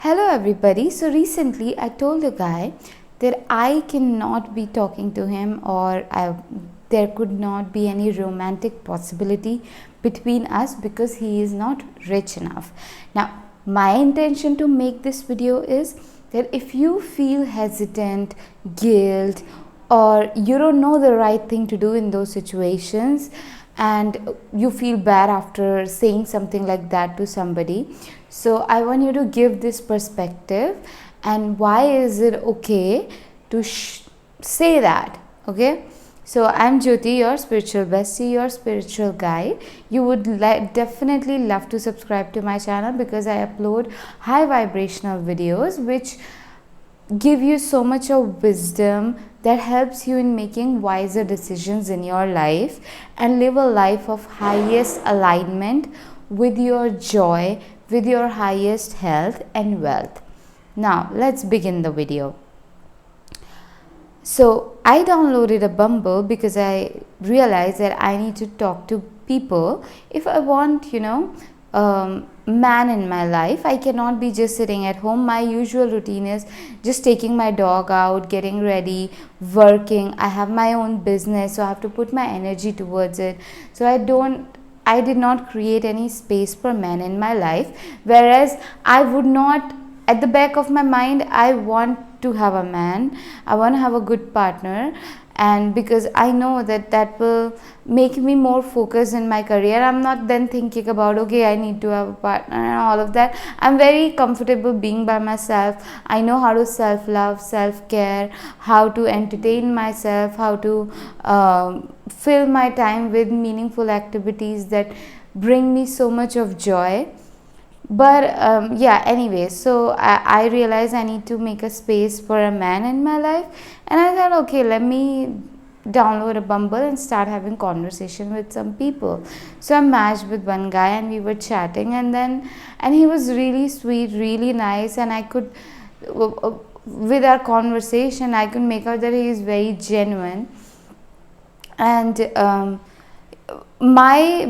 Hello everybody. So recently I told a guy that I cannot be talking to him there could not be any romantic possibility between us because he is not rich enough. Now, my intention to make this video is that if you feel hesitant, guilt, or you don't know the right thing to do in those situations, and you feel bad after saying something like that to somebody, so I want you to give this perspective and why is it okay to say that. Okay, so I'm Jyoti, your spiritual bestie, your spiritual guide. You would definitely love to subscribe to my channel because I upload high vibrational videos which give you so much of wisdom that helps you in making wiser decisions in your life and live a life of highest alignment with your joy, with your highest health and wealth. Now let's begin the video. So I downloaded a Bumble because I realized that I need to talk to people if I want, man in my life. I cannot be just sitting at home. My usual routine is just taking my dog out, getting ready, working. I have my own business, so I have to put my energy towards it. So I did not create any space for men in my life, whereas I would not, at the back of my mind, I want to have a man, I want to have a good partner, and because I know that will make me more focused in my career. I'm not then thinking about, okay, I need to have a partner and all of that. I'm very comfortable being by myself. I know how to self-love, self-care, how to entertain myself, how to fill my time with meaningful activities that bring me so much of joy. But anyway, so I realized I need to make a space for a man in my life, and I thought, okay, let me download a Bumble and start having conversation with some people. So I matched with one guy and we were chatting, and he was really sweet, really nice, and I could, with our conversation, I could make out that he is very genuine. And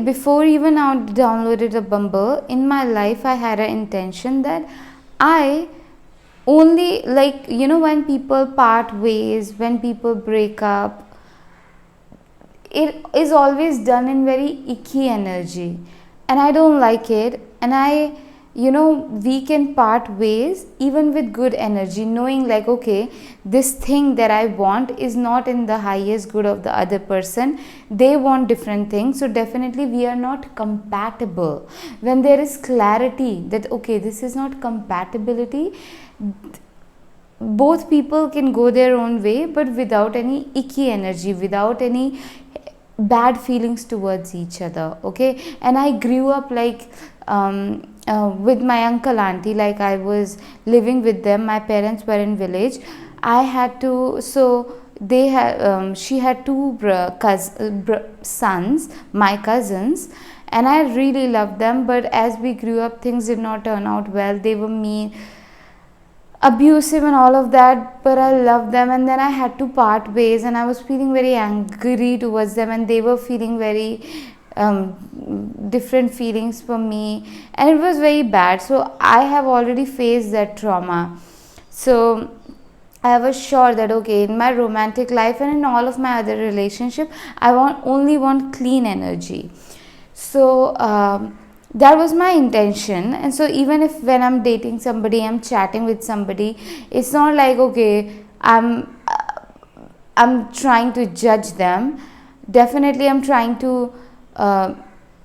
before even I downloaded a Bumble, in my life I had an intention that I only, when people part ways, when people break up, it is always done in very icky energy, and I don't like it. And we can part ways even with good energy, knowing like, okay, this thing that I want is not in the highest good of the other person. They want different things, so definitely we are not compatible. When there is clarity that, okay, this is not compatibility, both people can go their own way, but without any icky energy, without any bad feelings towards each other. Okay, and I grew up with my uncle auntie, like I was living with them. My parents were in village. I had to, so they had she had two sons, my cousins, and I really loved them, but as we grew up, things did not turn out well. They were mean, abusive and all of that, but I loved them. And then I had to part ways, and I was feeling very angry towards them, and they were feeling very different feelings for me, and it was very bad. So I have already faced that trauma. So I was sure that, okay, in my romantic life and in all of my other relationship, I only want clean energy. So that was my intention. And so even if when I'm dating somebody, I'm chatting with somebody, it's not like, okay, I'm trying to judge them. Definitely I'm trying to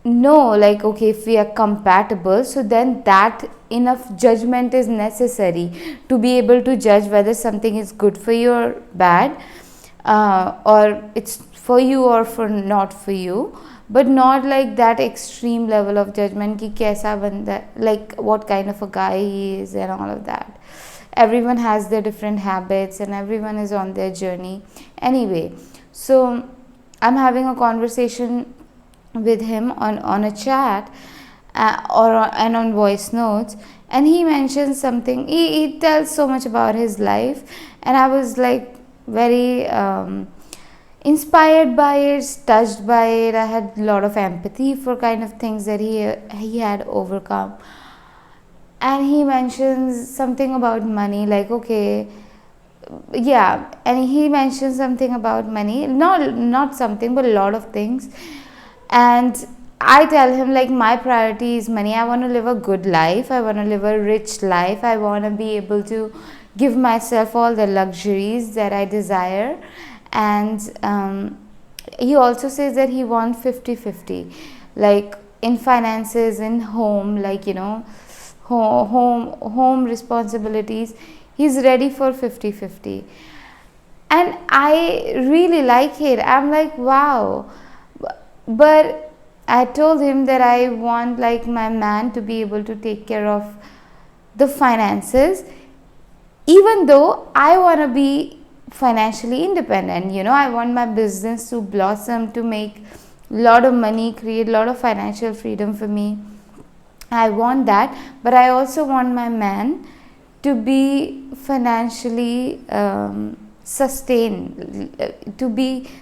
know, like, okay, if we are compatible, so then that enough judgment is necessary to be able to judge whether something is good for you or bad, or it's for you or for not for you. But not like that extreme level of judgment ki kaisa banda, like what kind of a guy he is and all of that. Everyone has their different habits and everyone is on their journey. Anyway, so I'm having a conversation with him on a chat, and on voice notes, and he mentions something. He tells so much about his life, and I was like very inspired by it, touched by it. I had a lot of empathy for kind of things that he had overcome. and he mentions something about money, like, okay, yeah, and he mentioned something about money, not something but a lot of things. And I tell him, like, my priority is money. I want to live a good life, I want to live a rich life, I want to be able to give myself all the luxuries that I desire. And he also says that he wants 50-50, like in finances, in home, like, home responsibilities. He's ready for 50-50, and I really like it. I'm like, wow. But I told him that I want, like, my man to be able to take care of the finances, even though I want to be financially independent. I want my business to blossom, to make a lot of money, create a lot of financial freedom for me. I want that, but I also want my man to be financially sustain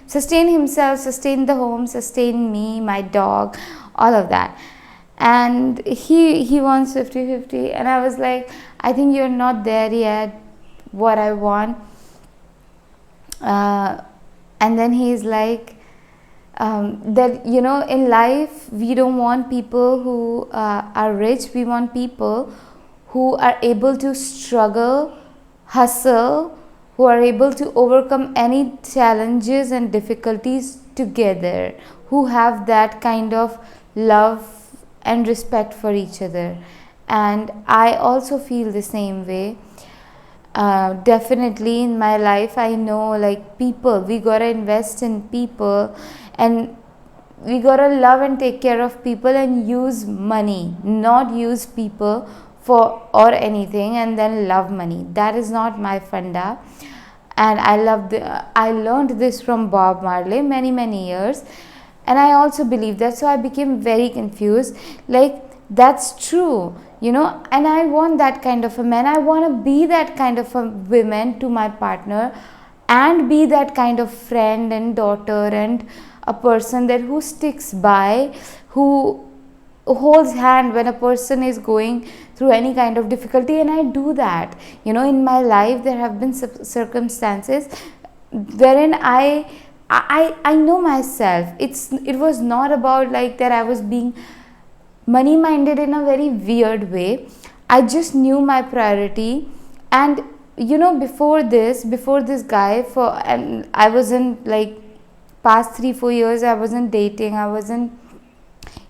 himself, sustain the home, sustain me, my dog, all of that. And he wants 50-50, and I was like, I think you're not there yet, what I want. And then he's like, that in life we don't want people who are rich. We want people who are able to struggle, hustle, who are able to overcome any challenges and difficulties together, who have that kind of love and respect for each other. And I also feel the same way. Definitely in my life, I know, like, people, we gotta invest in people, and we gotta love and take care of people, and use money, not use people for or anything and then love money. That is not my funda. And I learned this from Bob Marley many years, and I also believe that. So I became very confused, like, that's true, and I want that kind of a man. I want to be that kind of a woman to my partner, and be that kind of friend and daughter, and a person that who sticks by, who holds hand when a person is going through any kind of difficulty. And I do that. In my life there have been circumstances wherein I know myself. It was not about, like, that I was being money minded in a very weird way. I just knew my priority. And before this guy, and I wasn't, like, past 3-4 years I wasn't dating, I wasn't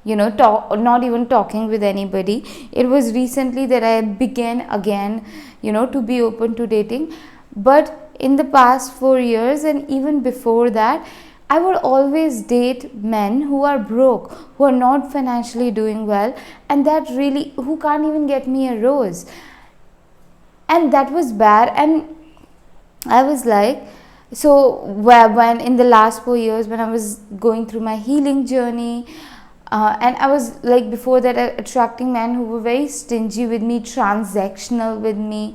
not even talking with anybody. It was recently that I began again to be open to dating. But in the past 4 years, and even before that, I would always date men who are broke, who are not financially doing well, and who can't even get me a rose. And that was bad. And I was like, so when in the last 4 years, when I was going through my healing journey, and I was, like, before that, attracting men who were very stingy with me, transactional with me.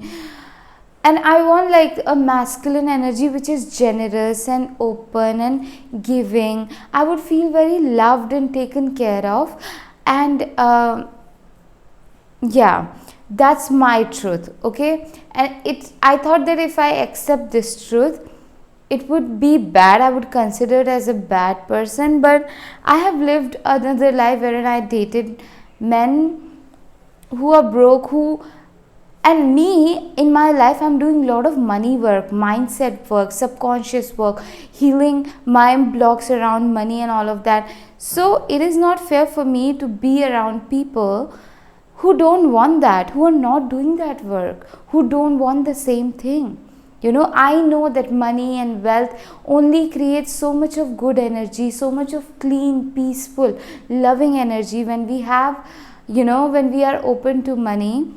And I want, like, a masculine energy which is generous and open and giving. I would feel very loved and taken care of. And yeah, that's my truth, okay? And I thought that if I accept this truth, it would be bad. I would consider it as a bad person. But I have lived another life wherein I dated men who are broke, and me, in my life, I'm doing a lot of money work, mindset work, subconscious work, healing mind blocks around money and all of that. So it is not fair for me to be around people who don't want that, who are not doing that work, who don't want the same thing. I know that money and wealth only creates so much of good energy, so much of clean, peaceful, loving energy when we have, when we are open to money,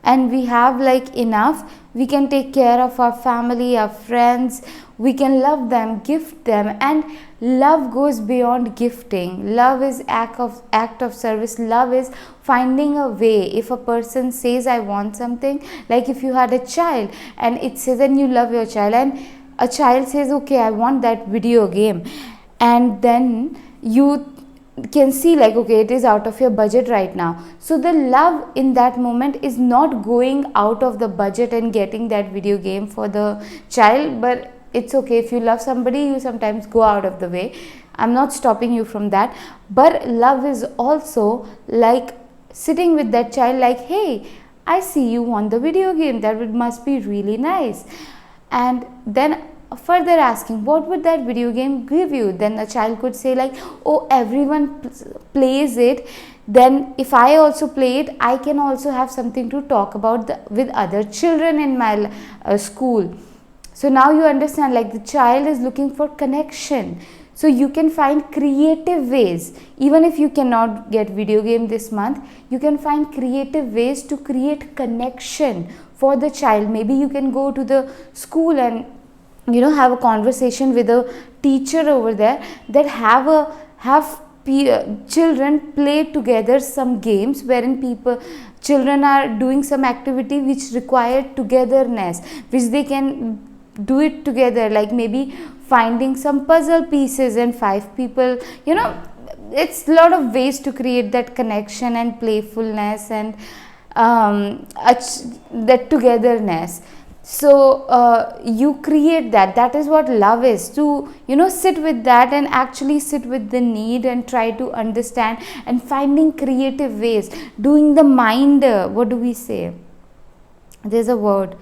and we have, like, enough. We can take care of our family, our friends, we can love them, gift them. And love goes beyond gifting. Love is act of service. Love is finding a way. If a person says, I want something, like if you had a child and it says, and you love your child, and a child says, okay, I want that video game, and then you can see like, okay, it is out of your budget right now. So the love in that moment is not going out of the budget and getting that video game for the child. But it's okay, if you love somebody, you sometimes go out of the way. I'm not stopping you from that. But love is also like sitting with that child like, hey, I see you want the video game, that must be really nice. And then further asking, what would that video game give you? Then the child could say like, oh, everyone plays it, then if I also play it, I can also have something to talk about with other children in my school. So now you understand, like, the child is looking for connection. So you can find creative ways. Even if you cannot get video game this month, you can find creative ways to create connection for the child. Maybe you can go to the school and have a conversation with a teacher over there, that have children play together some games wherein children are doing some activity which require togetherness, which they can do it together, like maybe finding some puzzle pieces and 5 people, it's a lot of ways to create that connection and playfulness and that togetherness. So you create that is what love is, to sit with that and actually sit with the need and try to understand and finding creative ways, doing the mind, what do we say, there's a word,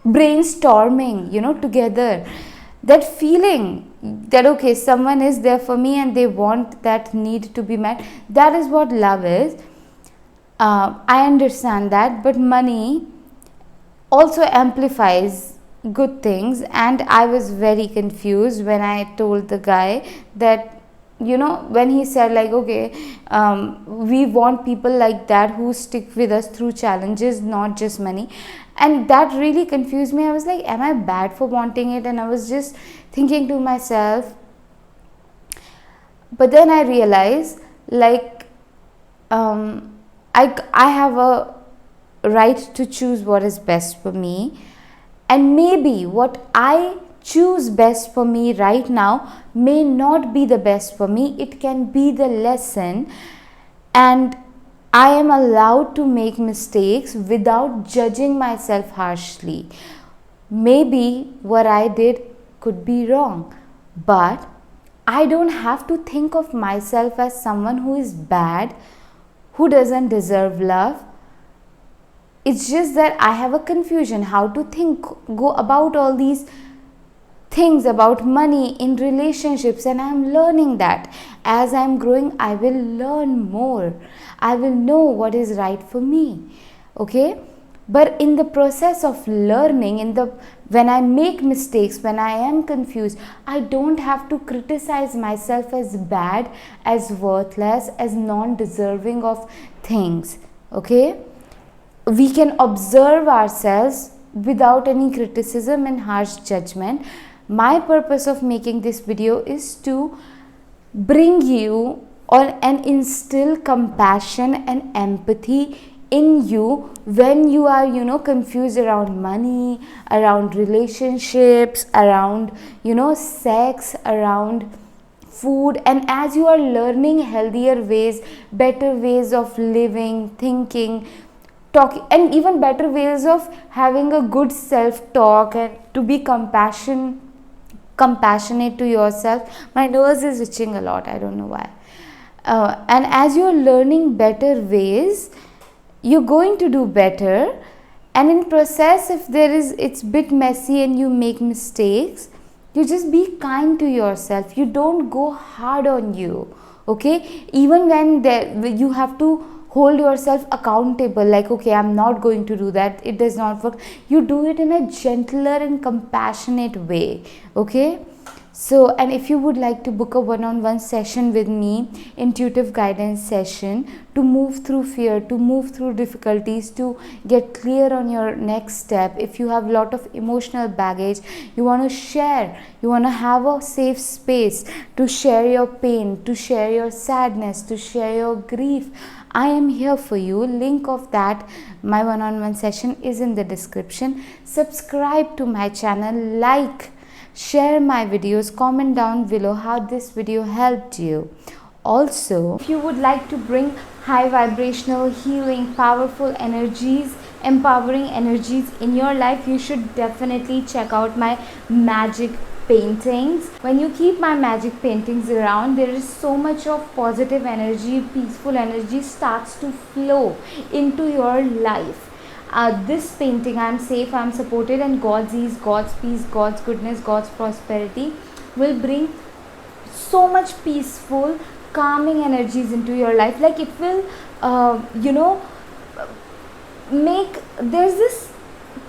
brainstorming, together, that feeling that okay, someone is there for me and they want that need to be met. That is what love is. I understand that, but money also amplifies good things, and I was very confused when I told the guy that, when he said like, okay, we want people like that who stick with us through challenges, not just money. And that really confused me. I was like, am I bad for wanting it? And I was just thinking to myself, but then I realized like, I have a right to choose what is best for me, and maybe what I choose best for me right now may not be the best for me. It can be the lesson, and I am allowed to make mistakes without judging myself harshly. Maybe what I did could be wrong, but I don't have to think of myself as someone who is bad, who doesn't deserve love. It's just that I have a confusion how to go about all these things about money in relationships, and I'm learning that. As I'm growing, I will learn more. I will know what is right for me. Okay? But in the process of learning, when I make mistakes, when I am confused, I don't have to criticize myself as bad, as worthless, as non-deserving of things. Okay? We can observe ourselves without any criticism and harsh judgment. My purpose of making this video is to bring you and instill compassion and empathy in you when you are confused around money, around relationships, around sex, around food, and as you are learning healthier ways, better ways of living, thinking, talking, and even better ways of having a good self-talk, and to be compassionate to yourself. My nose is itching a lot, I don't know why. And as you're learning better ways, you're going to do better. And in process, if it's a bit messy and you make mistakes, you just be kind to yourself. You don't go hard on you. Okay? Even when you have to hold yourself accountable, like, okay, I'm not going to do that, it does not work. You do it in a gentler and compassionate way. Okay? So, and if you would like to book a one-on-one session with me, intuitive guidance session, to move through fear, to move through difficulties, to get clear on your next step, if you have a lot of emotional baggage, you want to share, you want to have a safe space to share your pain, to share your sadness, to share your grief, I am here for you. Link of that, my one-on-one session, is in the description. Subscribe to my channel, like, share my videos, comment down below how this video helped you. Also, if you would like to bring high vibrational, healing, powerful energies, empowering energies in your life, you should definitely check out my magic paintings. When you keep my magic paintings around, there is so much of positive energy, peaceful energy starts to flow into your life. This painting, I'm safe, I'm supported, and God's ease, God's peace, God's goodness, God's prosperity will bring so much peaceful, calming energies into your life. Like it will, make, there's this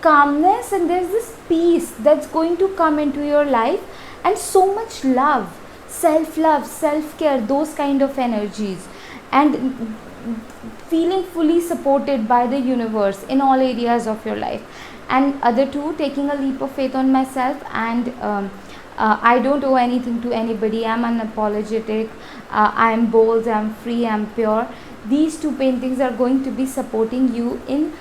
calmness and there's this peace that's going to come into your life, and so much love, self care, those kind of energies, and feeling fully supported by the universe in all areas of your life. And other two, taking a leap of faith on myself, and I don't owe anything to anybody, I'm unapologetic, I am bold, I'm free, I'm pure. These two paintings are going to be supporting you in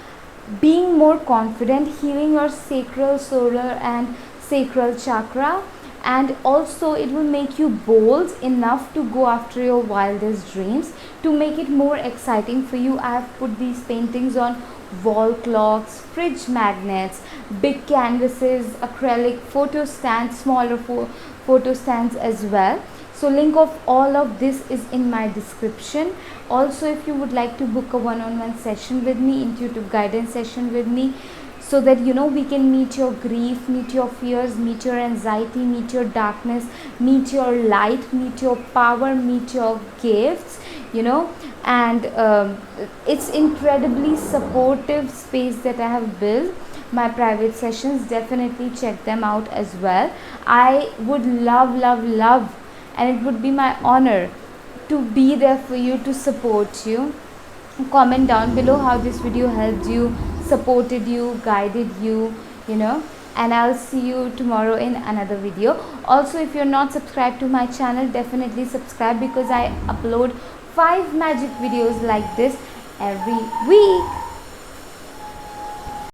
being more confident, healing your sacral, solar and sacral chakra, and also it will make you bold enough to go after your wildest dreams. To make it more exciting for you, I have put these paintings on wall clocks, fridge magnets, big canvases, acrylic photo stands, smaller photo stands as well. So link of all of this is in my description. Also, if you would like to book a one-on-one session with me, intuitive guidance session with me, so that we can meet your grief, meet your fears, meet your anxiety, meet your darkness, meet your light, meet your power, meet your gifts, and it's incredibly supportive space that I have built. My private sessions, definitely check them out as well. I would love, and it would be my honor to be there for you, to support you. Comment down below how this video helped you, supported you, guided you, and I'll see you tomorrow in another video. Also, if you're not subscribed to my channel, definitely subscribe, because I upload 5 magic videos like this every week.